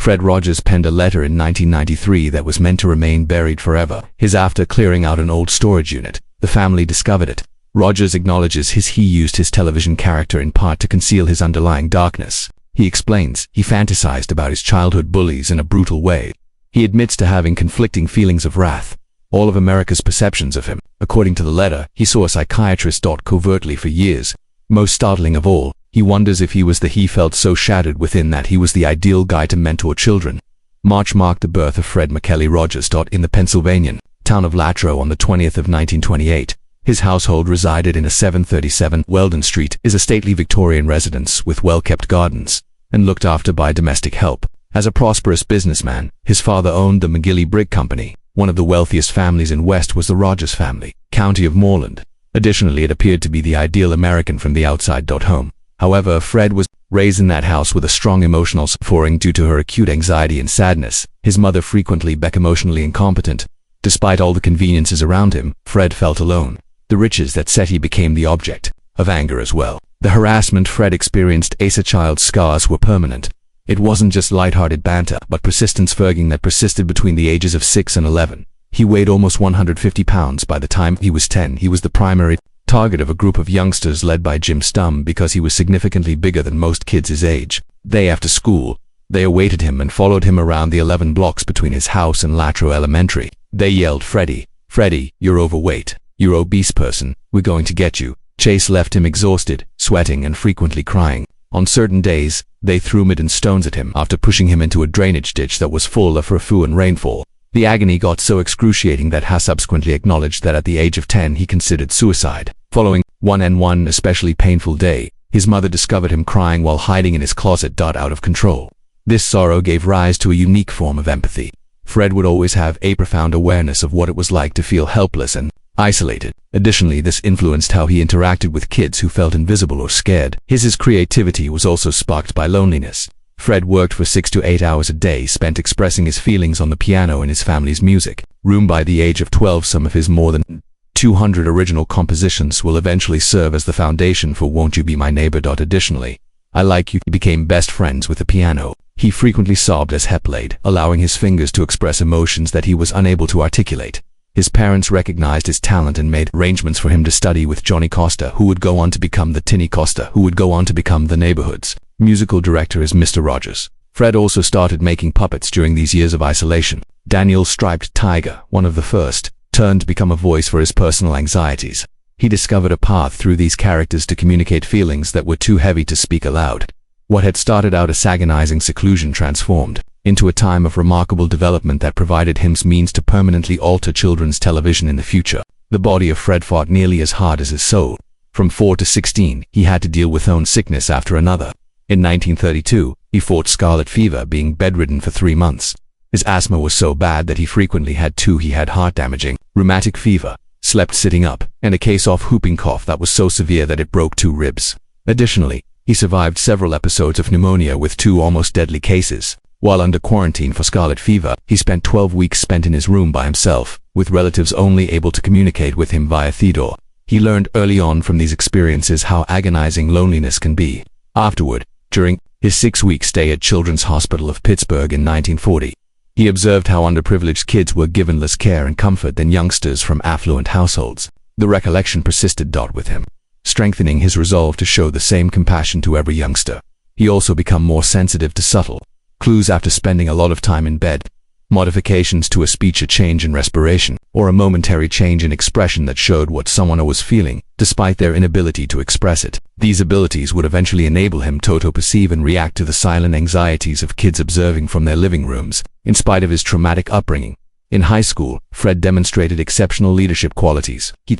Fred Rogers penned a letter in 1993 that was meant to remain buried forever. After clearing out an old storage unit, the family discovered it. Rogers acknowledges he used his television character in part to conceal his underlying darkness. He explains he fantasized about his childhood bullies in a brutal way. He admits to having conflicting feelings of wrath. All of America's perceptions of him. According to the letter, he saw a psychiatrist covertly for years. Most startling of all, he wonders if he felt so shattered within that he was the ideal guy to mentor children. March marked the birth of Fred McKelly Rogers. In the Pennsylvanian town of Latro on the 20th of 1928. His household resided in a 737 Weldon Street, is a stately Victorian residence with well-kept gardens, and looked after by domestic help. As a prosperous businessman, his father owned the McGilly Brick Company. One of the wealthiest families in West was the Rogers family, county of Moreland. Additionally, it appeared to be the ideal American from the outside. Home. However, Fred was raised in that house with a strong emotional suffering due to her acute anxiety and sadness. His mother frequently became emotionally incompetent. Despite all the conveniences around him, Fred felt alone. The riches that set he became the object of anger as well. The harassment Fred experienced as a child's scars were permanent. It wasn't just light-hearted banter, but persistent swerving that persisted between the ages of 6 and 11. He weighed almost 150 pounds by the time he was 10. He was the primary target of a group of youngsters led by Jim Stum because he was significantly bigger than most kids his age. Day after school, they awaited him and followed him around the 11 blocks between his house and Latro Elementary. They yelled, "Freddie, Freddie, you're overweight. You're obese person. We're going to get you." Chase left him exhausted, sweating and frequently crying. On certain days, they threw mud and stones at him after pushing him into a drainage ditch that was full of rafu and rainfall. The agony got so excruciating that Haas subsequently acknowledged that at the age of 10 he considered suicide. Following one especially painful day, his mother discovered him crying while hiding in his closet. Out of control. This sorrow gave rise to a unique form of empathy. Fred would always have a profound awareness of what it was like to feel helpless and isolated. Additionally, this influenced how he interacted with kids who felt invisible or scared. His creativity was also sparked by loneliness. Fred worked for 6 to 8 hours a day spent expressing his feelings on the piano in his family's music room. By the age of 12, some of his more than 200 original compositions will eventually serve as the foundation for Won't You Be My Neighbor. Additionally, I Like You became best friends with the piano. He frequently sobbed as he played, allowing his fingers to express emotions that he was unable to articulate. His parents recognized his talent and made arrangements for him to study with Johnny Costa, who would go on to become the Tinny Costa, who would go on to become the neighborhood's musical director as Mr. Rogers. Fred also started making puppets during these years of isolation. Daniel Striped Tiger, one of the first, turned to become a voice for his personal anxieties. He discovered a path through these characters to communicate feelings that were too heavy to speak aloud. What had started out as agonizing seclusion transformed into a time of remarkable development that provided him means to permanently alter children's television in the future. The body of Fred fought nearly as hard as his soul. From 4 to 16, he had to deal with one sickness after another. In 1932, he fought scarlet fever, being bedridden for 3 months. His asthma was so bad that he frequently had he had heart-damaging, rheumatic fever, slept sitting up, and a case of whooping cough that was so severe that it broke 2 ribs. Additionally, he survived several episodes of pneumonia with 2 almost deadly cases. While under quarantine for scarlet fever, he spent 12 weeks spent in his room by himself, with relatives only able to communicate with him via Theodore. He learned early on from these experiences how agonizing loneliness can be. Afterward, during his 6-week stay at Children's Hospital of Pittsburgh in 1940, he observed how underprivileged kids were given less care and comfort than youngsters from affluent households. The recollection persisted with him, strengthening his resolve to show the same compassion to every youngster. He also became more sensitive to subtle clues after spending a lot of time in bed. Modifications to a speech, a change in respiration, or a momentary change in expression that showed what someone was feeling, despite their inability to express it. These abilities would eventually enable him to perceive and react to the silent anxieties of kids observing from their living rooms, in spite of his traumatic upbringing. In high school, Fred demonstrated exceptional leadership qualities. He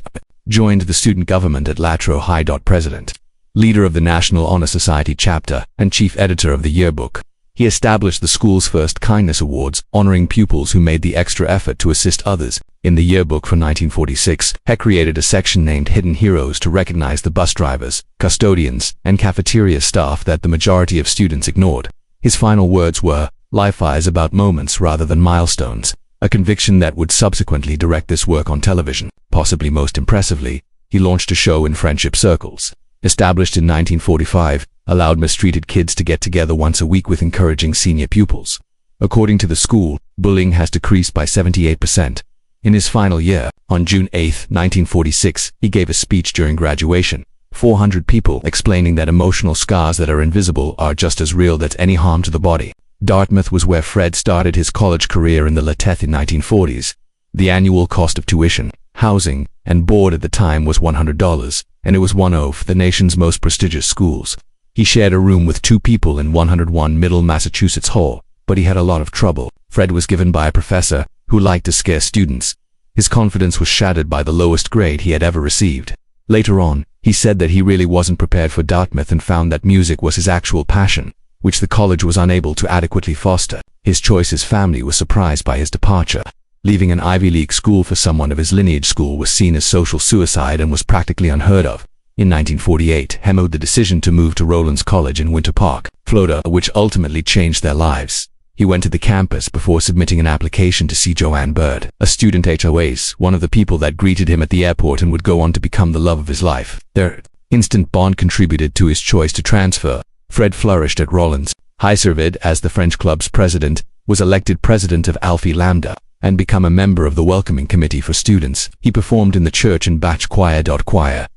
joined the student government at Latro High. President, leader of the National Honor Society chapter, and chief editor of the yearbook. He established the school's first Kindness Awards, honoring pupils who made the extra effort to assist others. In the yearbook for 1946, he created a section named Hidden Heroes to recognize the bus drivers, custodians, and cafeteria staff that the majority of students ignored. His final words were, "Life is about moments rather than milestones," a conviction that would subsequently direct this work on television. Possibly most impressively, he launched a show in friendship circles. Established in 1945, allowed mistreated kids to get together once a week with encouraging senior pupils. According to the school, bullying has decreased by 78%. In his final year, on June 8, 1946, he gave a speech during graduation. 400 people explaining that emotional scars that are invisible are just as real as any harm to the body. Dartmouth was where Fred started his college career in the Lethe in 1940s. The annual cost of tuition, housing, and board at the time was $100, and it was one of the nation's most prestigious schools. He shared a room with 2 people in 101 Middle Massachusetts Hall, but he had a lot of trouble. Fred was given by a professor who liked to scare students. His confidence was shattered by the lowest grade he had ever received. Later on, he said that he really wasn't prepared for Dartmouth and found that music was his actual passion, which the college was unable to adequately foster. His choice's family was surprised by his departure. Leaving an Ivy League school for someone of his lineage school was seen as social suicide and was practically unheard of. In 1948, he made the decision to move to Rollins College in Winter Park, Florida, which ultimately changed their lives. He went to the campus before submitting an application to see Joanne Bird, a student HOAs, one of the people that greeted him at the airport and would go on to become the love of his life. Their instant bond contributed to his choice to transfer. Fred flourished at Rollins. He served as the French club's president, was elected president of Alpha Lambda, and become a member of the welcoming committee for students. He performed in the church and Bach Choir,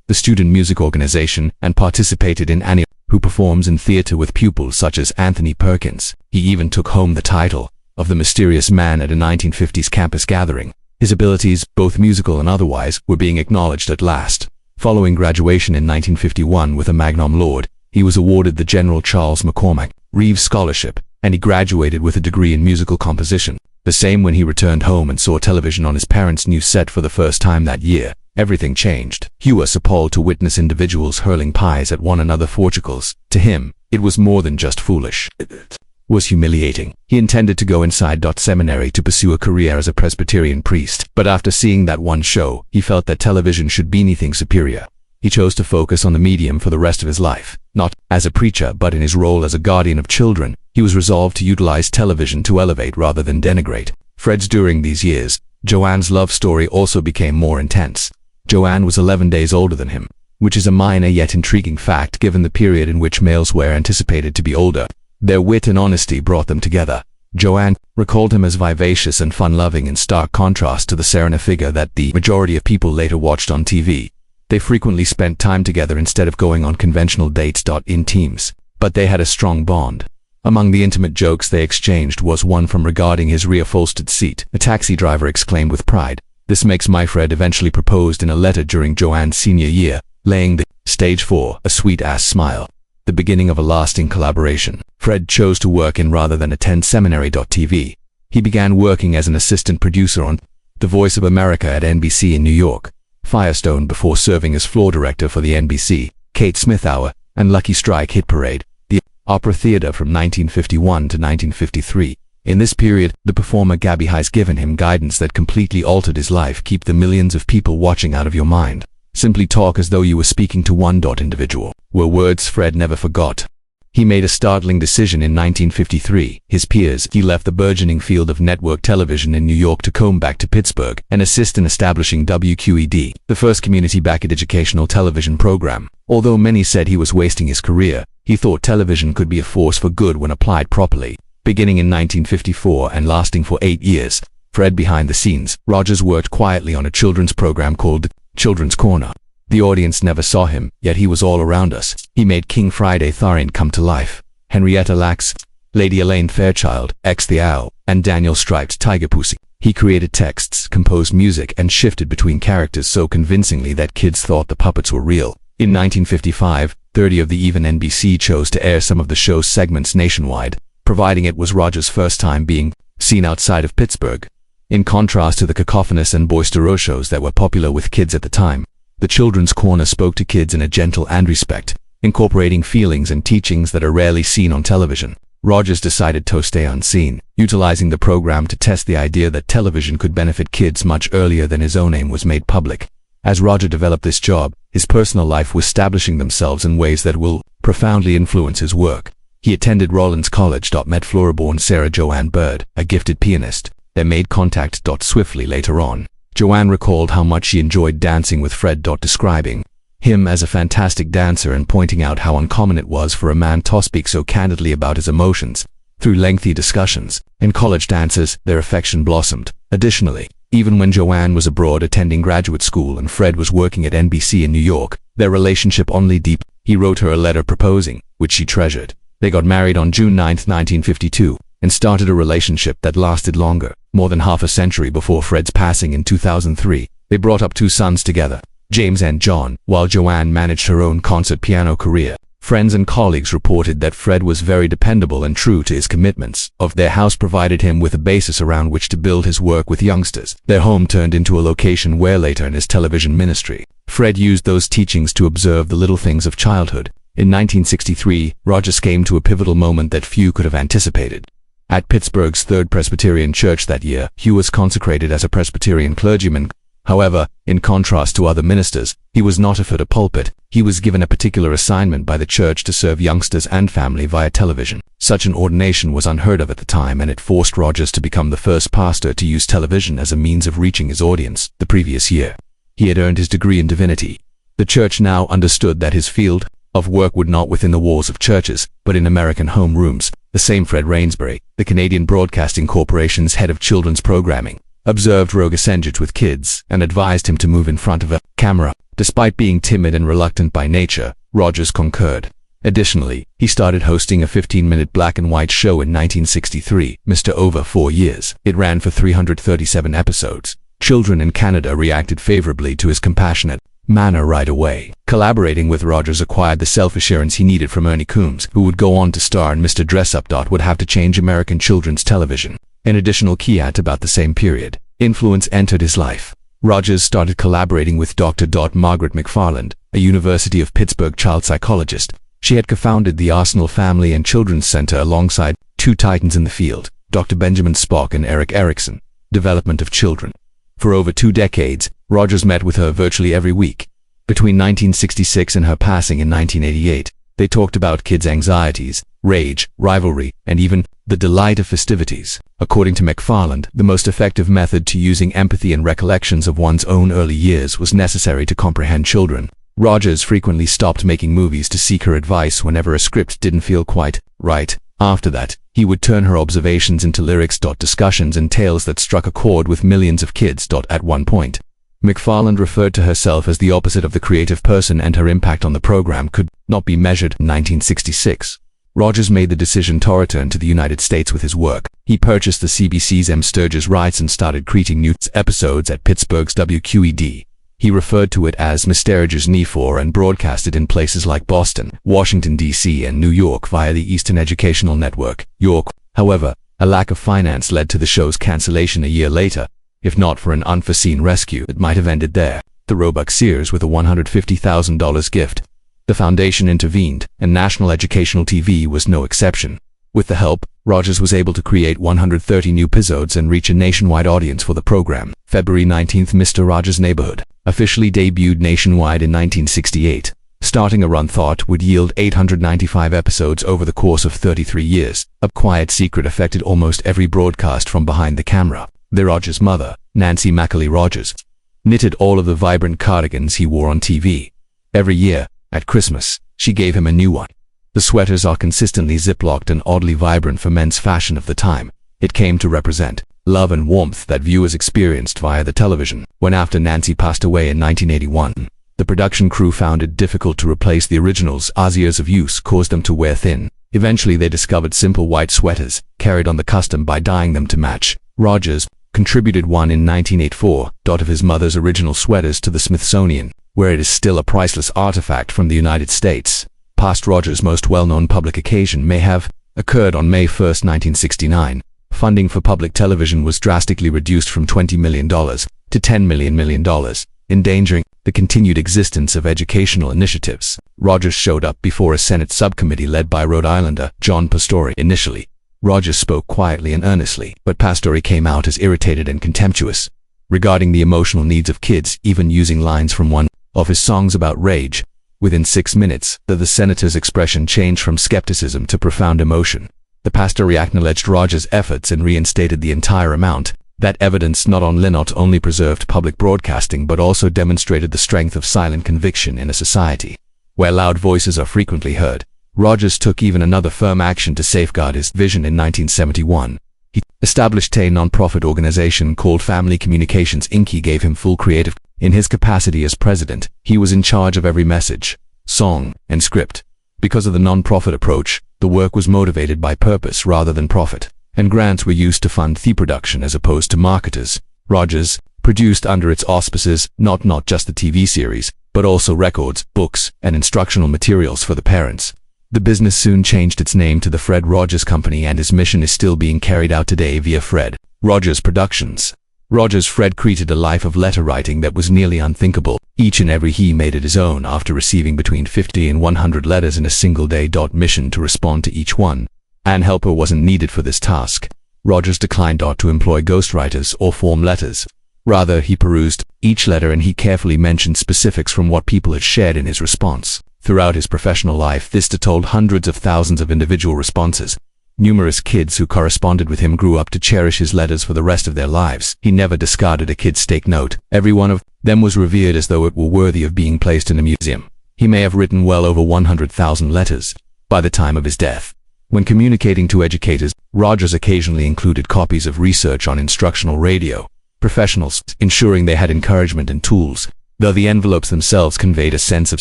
the student music organization, and participated in Annie, who performs in theater with pupils such as Anthony Perkins. He even took home the title of the mysterious man at a 1950s campus gathering. His abilities, both musical and otherwise, were being acknowledged at last. Following graduation in 1951 with a Magna Cum Laude, he was awarded the General Charles McCormack Reeves Scholarship, and he graduated with a degree in musical composition. The same when he returned home and saw television on his parents' new set for the first time that year. Everything changed. He was appalled to witness individuals hurling pies at one another. Forgicles. To him, it was more than just foolish. It was humiliating. He intended to go inside seminary to pursue a career as a Presbyterian priest, but after seeing that one show, he felt that television should be anything superior. He chose to focus on the medium for the rest of his life. Not as a preacher, but in his role as a guardian of children, he was resolved to utilize television to elevate rather than denigrate. Fred's during these years, Joanne's love story also became more intense. Joanne was 11 days older than him, which is a minor yet intriguing fact given the period in which males were anticipated to be older. Their wit and honesty brought them together. Joanne recalled him as vivacious and fun-loving in stark contrast to the serene figure that the majority of people later watched on TV. They frequently spent time together instead of going on conventional dates in teams, but they had a strong bond. Among the intimate jokes they exchanged was one from regarding his rear-upholstered seat. A taxi driver exclaimed with pride, "This makes my Fred." Eventually proposed in a letter during Joanne's senior year, laying the stage for a sweet-ass smile. The beginning of a lasting collaboration. Fred chose to work in rather than attend seminary.tv. He began working as an assistant producer on The Voice of America at NBC in New York, Firestone, before serving as floor director for the NBC, Kate Smith Hour, and Lucky Strike Hit Parade, the Opera Theater from 1951 to 1953. In this period, the performer Gabby has given him guidance that completely altered his life. Keep the millions of people watching out of your mind. Simply talk as though you were speaking to one individual, were words Fred never forgot. He made a startling decision in 1953. His peers, he left the burgeoning field of network television in New York to come back to Pittsburgh and assist in establishing WQED, the first community-backed educational television program. Although many said he was wasting his career, he thought television could be a force for good when applied properly. Beginning in 1954 and lasting for 8 years, Fred behind the scenes, Rogers worked quietly on a children's program called Children's Corner. The audience never saw him, yet he was all around us. He made King Friday Tharine come to life, Henrietta Lacks, Lady Elaine Fairchild, X the Owl, and Daniel Striped Tiger Pussy. He created texts, composed music, and shifted between characters so convincingly that kids thought the puppets were real. In 1955, 30 of the even NBC chose to air some of the show's segments nationwide, providing it was Rogers' first time being seen outside of Pittsburgh. In contrast to the cacophonous and boisterous shows that were popular with kids at the time, the Children's Corner spoke to kids in a gentle and respect, incorporating feelings and teachings that are rarely seen on television. Rogers decided to stay unseen, utilizing the program to test the idea that television could benefit kids much earlier than his own aim was made public. As Roger developed this job, his personal life was establishing themselves in ways that will profoundly influence his work. He attended Rollins College. Met Flora-born Sarah Joanne Bird, a gifted pianist. They made contact. Swiftly later on, Joanne recalled how much she enjoyed dancing with Fred. Describing him as a fantastic dancer and pointing out how uncommon it was for a man to speak so candidly about his emotions. Through lengthy discussions and college dances, their affection blossomed. Additionally, even when Joanne was abroad attending graduate school and Fred was working at NBC in New York, their relationship only deepened. He wrote her a letter proposing, which she treasured. They got married on June 9, 1952, and started a relationship that lasted longer, more than half a century before Fred's passing in 2003. They brought up 2 sons together, James and John, while Joanne managed her own concert piano career. Friends and colleagues reported that Fred was very dependable and true to his commitments. Their house provided him with a basis around which to build his work with youngsters. Their home turned into a location where later in his television ministry, Fred used those teachings to observe the little things of childhood. In 1963, Rogers came to a pivotal moment that few could have anticipated. At Pittsburgh's Third Presbyterian Church that year, Hugh was consecrated as a Presbyterian clergyman. However, in contrast to other ministers, he was not offered a pulpit. He was given a particular assignment by the church to serve youngsters and family via television. Such an ordination was unheard of at the time, and it forced Rogers to become the first pastor to use television as a means of reaching his audience. The previous year, he had earned his degree in divinity. The church now understood that his field of work would not within the walls of churches, but in American home rooms. The same Fred Rainsbury, the Canadian Broadcasting Corporation's head of children's programming, observed Rogers engage with kids and advised him to move in front of a camera. Despite being timid and reluctant by nature, Rogers concurred. Additionally, he started hosting a 15-minute black and white show in 1963, Mr. Over 4 years. It ran for 337 episodes. Children in Canada reacted favorably to his compassionate manner right away. Collaborating with Rogers acquired the self-assurance he needed from Ernie Coombs, who would go on to star in Mr. Dressup. Would have to change American children's television. An additional key at about the same period, influence entered his life. Rogers started collaborating with Dr. Margaret McFarland, a University of Pittsburgh child psychologist. She had co-founded the Arsenal Family and Children's Center alongside 2 titans in the field, Dr. Benjamin Spock and Eric Erickson. Development of children. For over 2 decades, Rogers met with her virtually every week. Between 1966 and her passing in 1988, they talked about kids' anxieties, rage, rivalry, and even the delight of festivities. According to McFarland, the most effective method to using empathy and recollections of one's own early years was necessary to comprehend children. Rogers frequently stopped making movies to seek her advice whenever a script didn't feel quite right. After that, he would turn her observations into lyrics. Discussions and tales that struck a chord with millions of kids. At one point, McFarland referred to herself as the opposite of the creative person, and her impact on the program could not be measured. In 1966, Rogers made the decision to return to the United States with his work. He purchased the CBC's M. Sturgis rights and started creating new episodes at Pittsburgh's WQED. He referred to it as Mysterious Nefor and broadcasted in places like Boston, Washington, D.C. and New York via the Eastern Educational Network, York. However, a lack of finance led to the show's cancellation a year later. If not for an unforeseen rescue, it might have ended there. The Roebuck Sears with a $150,000 gift. The foundation intervened, and National Educational TV was no exception. With the help, Rogers was able to create 130 new episodes and reach a nationwide audience for the program. February 19, Mr. Rogers' Neighborhood officially debuted nationwide in 1968. Starting a run thought would yield 895 episodes over the course of 33 years. A quiet secret affected almost every broadcast from behind the camera. The Rogers' mother, Nancy Macaulay Rogers, knitted all of the vibrant cardigans he wore on TV. Every year, at Christmas, she gave him a new one. The sweaters are consistently ziplocked and oddly vibrant for men's fashion of the time. It came to represent love and warmth that viewers experienced via the television. When after Nancy passed away in 1981, the production crew found it difficult to replace the originals as years of use caused them to wear thin. Eventually they discovered simple white sweaters, carried on the custom by dyeing them to match. Rogers contributed one in 1984 of his mother's original sweaters to the Smithsonian, where it is still a priceless artifact from the United States. Past Rogers' most well-known public occasion may have occurred on May 1, 1969. Funding for public television was drastically reduced from $20 million to $10 million, endangering the continued existence of educational initiatives. Rogers showed up before a Senate subcommittee led by Rhode Islander John Pastore. Initially, Rogers spoke quietly and earnestly, but Pastore came out as irritated and contemptuous regarding the emotional needs of kids, even using lines from one of his songs about rage. Within 6 minutes, the senator's expression changed from skepticism to profound emotion. The Pastore acknowledged Rogers' efforts and reinstated the entire amount. That evidence not only preserved public broadcasting but also demonstrated the strength of silent conviction in a society where loud voices are frequently heard. Rogers took even another firm action to safeguard his vision in 1971. He established a non-profit organization called Family Communications Inc. He gave him full creative. In his capacity as president, he was in charge of every message, song, and script. Because of the non-profit approach, the work was motivated by purpose rather than profit, and grants were used to fund the production as opposed to marketers. Rogers produced under its auspices not just the TV series, but also records, books, and instructional materials for the parents. The business soon changed its name to the Fred Rogers Company, and his mission is still being carried out today via Fred Rogers Productions. Fred created a life of letter writing that was nearly unthinkable. Each and every he made it his own after receiving between 50 and 100 letters in a single day. Mission to respond to each one. An helper wasn't needed for this task. Rogers declined to employ ghostwriters or form letters. Rather, he perused each letter and he carefully mentioned specifics from what people had shared in his response. Throughout his professional life, this totaled hundreds of thousands of individual responses. Numerous kids who corresponded with him grew up to cherish his letters for the rest of their lives. He never discarded a kid's stake note. Every one of them was revered as though it were worthy of being placed in a museum. He may have written well over 100,000 letters by the time of his death. When communicating to educators, Rogers occasionally included copies of research on instructional radio professionals, ensuring they had encouragement and tools, though the envelopes themselves conveyed a sense of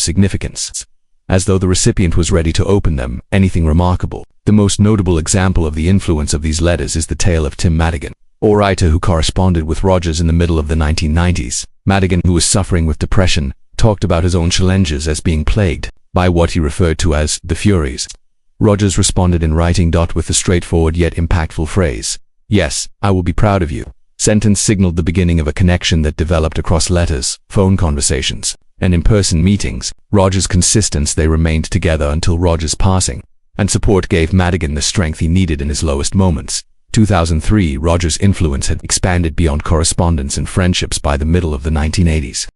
significance, as though the recipient was ready to open them. Anything remarkable. The most notable example of the influence of these letters is the tale of Tim Madigan, a writer who corresponded with Rogers in the middle of the 1990s. Madigan, who was suffering with depression, talked about his own challenges as being plagued by what he referred to as the Furies. Rogers responded in writing. With the straightforward yet impactful phrase, "Yes, I will be proud of you." Sentence signaled the beginning of a connection that developed across letters, phone conversations, and in-person meetings. Rogers' consistence, they remained together until Rogers' passing, and support gave Madigan the strength he needed in his lowest moments. 2003, Rogers' influence had expanded beyond correspondence and friendships by the middle of the 1980s.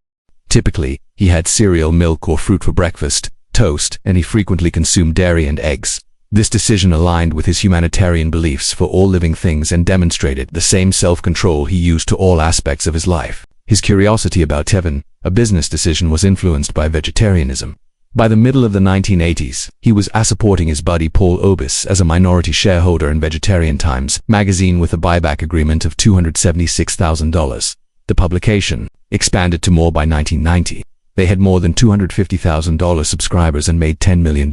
Typically, he had cereal, milk, or fruit for breakfast, toast, and he frequently consumed dairy and eggs. This decision aligned with his humanitarian beliefs for all living things and demonstrated the same self-control he used to all aspects of his life. His curiosity about Tevin, a business decision, was influenced by vegetarianism. By the middle of the 1980s, he was supporting his buddy Paul Obis as a minority shareholder in Vegetarian Times magazine with a buyback agreement of $276,000. The publication expanded to more by 1990. They had more than $250,000 subscribers and made $10 million.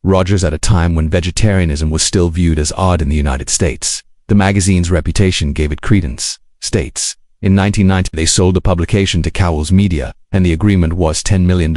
Rogers, at a time when vegetarianism was still viewed as odd in the United States. The magazine's reputation gave it credence. States. In 1990, they sold the publication to Cowles Media, and the agreement was $10 million.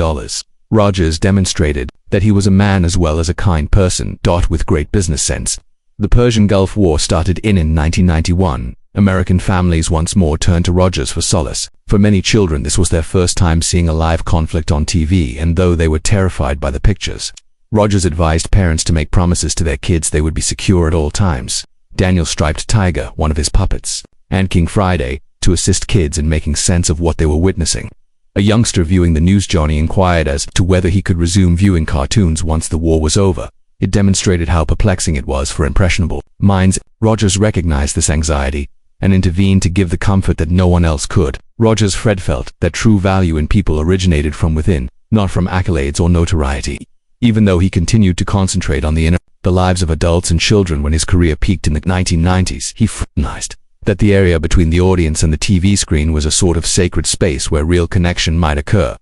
Rogers demonstrated that he was a man as well as a kind person, with great business sense. The Persian Gulf War started in 1991. American families once more turned to Rogers for solace. For many children, this was their first time seeing a live conflict on TV, and though they were terrified by the pictures, Rogers advised parents to make promises to their kids they would be secure at all times. Daniel Striped Tiger, one of his puppets, and King Friday, to assist kids in making sense of what they were witnessing. A youngster viewing the news, Johnny, inquired as to whether he could resume viewing cartoons once the war was over. It demonstrated how perplexing it was for impressionable minds. Rogers recognized this anxiety and intervened to give the comfort that no one else could. Fred felt that true value in people originated from within, not from accolades or notoriety. Even though he continued to concentrate on the lives of adults and children when his career peaked in the 1990s, he recognized that the area between the audience and the TV screen was a sort of sacred space where real connection might occur.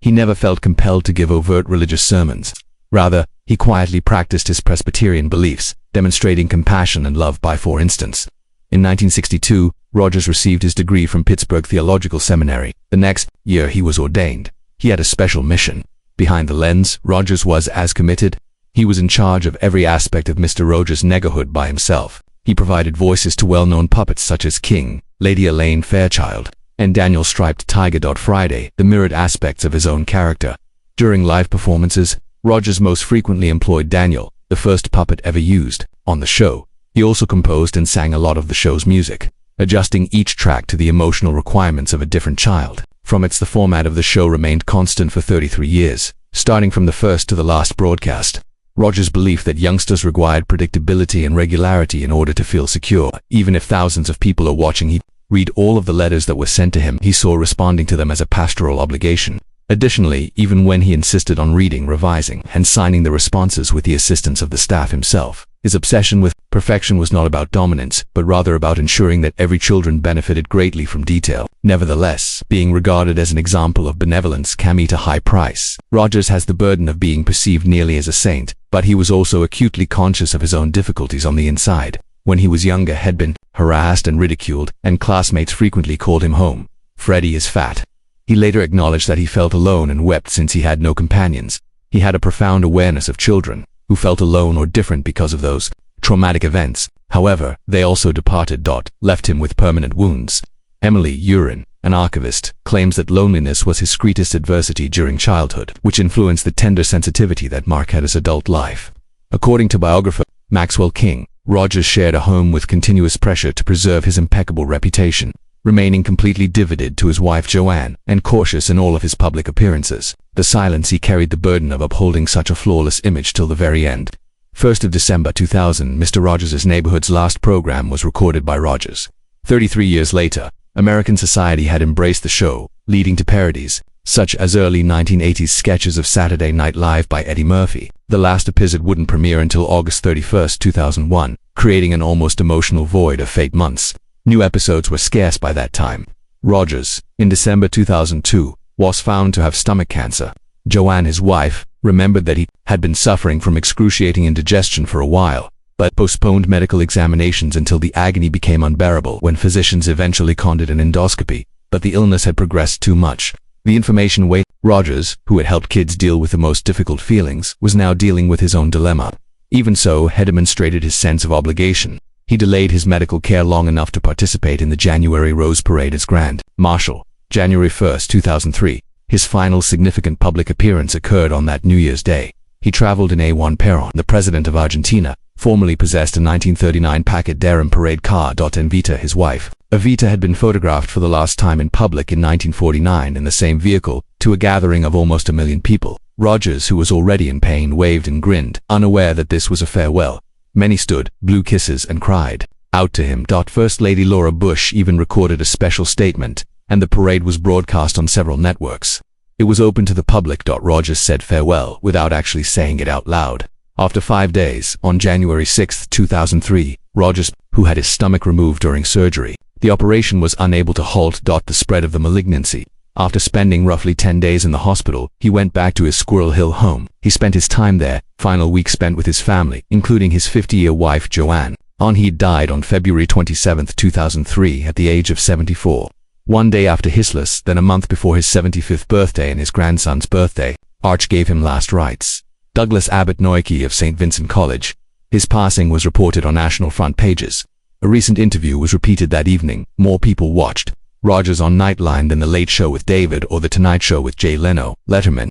He never felt compelled to give overt religious sermons. Rather, he quietly practiced his Presbyterian beliefs, demonstrating compassion and love by, for instance. In 1962, Rogers received his degree from Pittsburgh Theological Seminary. The next year he was ordained. He had a special mission. Behind the lens, Rogers was as committed. He was in charge of every aspect of Mr. Rogers' neighborhood by himself. He provided voices to well-known puppets such as King, Lady Elaine Fairchild, and Daniel Striped Tiger. Friday, the mirrored aspects of his own character. During live performances, Rogers most frequently employed Daniel, the first puppet ever used, on the show. He also composed and sang a lot of the show's music, adjusting each track to the emotional requirements of a different child. The format of the show remained constant for 33 years, starting from the first to the last broadcast. Rogers' belief that youngsters required predictability and regularity in order to feel secure. Even if thousands of people are watching, he'd read all of the letters that were sent to him. He saw responding to them as a pastoral obligation. Additionally, even when he insisted on reading, revising, and signing the responses with the assistance of the staff himself, his obsession with perfection was not about dominance, but rather about ensuring that every child benefited greatly from detail. Nevertheless, being regarded as an example of benevolence came at a high price. Rogers has the burden of being perceived nearly as a saint, but he was also acutely conscious of his own difficulties on the inside. When he was younger, he had been harassed and ridiculed, and classmates frequently called him home. "Freddie is fat." He later acknowledged that he felt alone and wept since he had no companions. He had a profound awareness of children who felt alone or different because of those traumatic events. However, they also departed. Left him with permanent wounds. Emily Urin, an archivist, claims that loneliness was his greatest adversity during childhood, which influenced the tender sensitivity that marked his adult life. According to biographer Maxwell King, Rogers shared a home with continuous pressure to preserve his impeccable reputation, remaining completely devoted to his wife Joanne, and cautious in all of his public appearances. The silence he carried the burden of upholding such a flawless image till the very end. 1st of December 2000, Mr. Rogers' Neighborhood's last program was recorded by Rogers. 33 years later, American society had embraced the show, leading to parodies, such as early 1980s sketches of Saturday Night Live by Eddie Murphy. The last episode wouldn't premiere until August 31st, 2001, creating an almost emotional void of 8 months. New episodes were scarce by that time. Rogers, in December 2002, was found to have stomach cancer. Joanne, his wife, remembered that he had been suffering from excruciating indigestion for a while, but postponed medical examinations until the agony became unbearable when physicians eventually conducted an endoscopy, but the illness had progressed too much. The information weight. Rogers, who had helped kids deal with the most difficult feelings, was now dealing with his own dilemma. Even so, he demonstrated his sense of obligation. He delayed his medical care long enough to participate in the January Rose Parade as Grand Marshal. January 1st, 2003. His final significant public appearance occurred on that New Year's Day. He traveled in A1 Perón. The president of Argentina formerly possessed a 1939 Packard Darum parade car. Evita, his wife. Evita had been photographed for the last time in public in 1949 in the same vehicle, to a gathering of almost 1 million people. Rogers, who was already in pain, waved and grinned, unaware that this was a farewell. Many stood, blew kisses, and cried out to him. First Lady Laura Bush even recorded a special statement, and the parade was broadcast on several networks. It was open to the public. Rogers said farewell without actually saying it out loud. After 5 days, on January 6, 2003, Rogers, who had his stomach removed during surgery, the operation was unable to halt the spread of the malignancy. After spending roughly 10 days in the hospital, he went back to his Squirrel Hill home. He spent his time there, final week spent with his family, including his 50-year wife Joanne. He died on February 27, 2003 at the age of 74. One day after his loss, then a month before his 75th birthday and his grandson's birthday, Arch gave him last rites. Douglas Abbott Noyke of St. Vincent College. His passing was reported on national front pages. A recent interview was repeated that evening. More people watched Rogers on Nightline than The Late Show with David or The Tonight Show with Jay Leno. Letterman,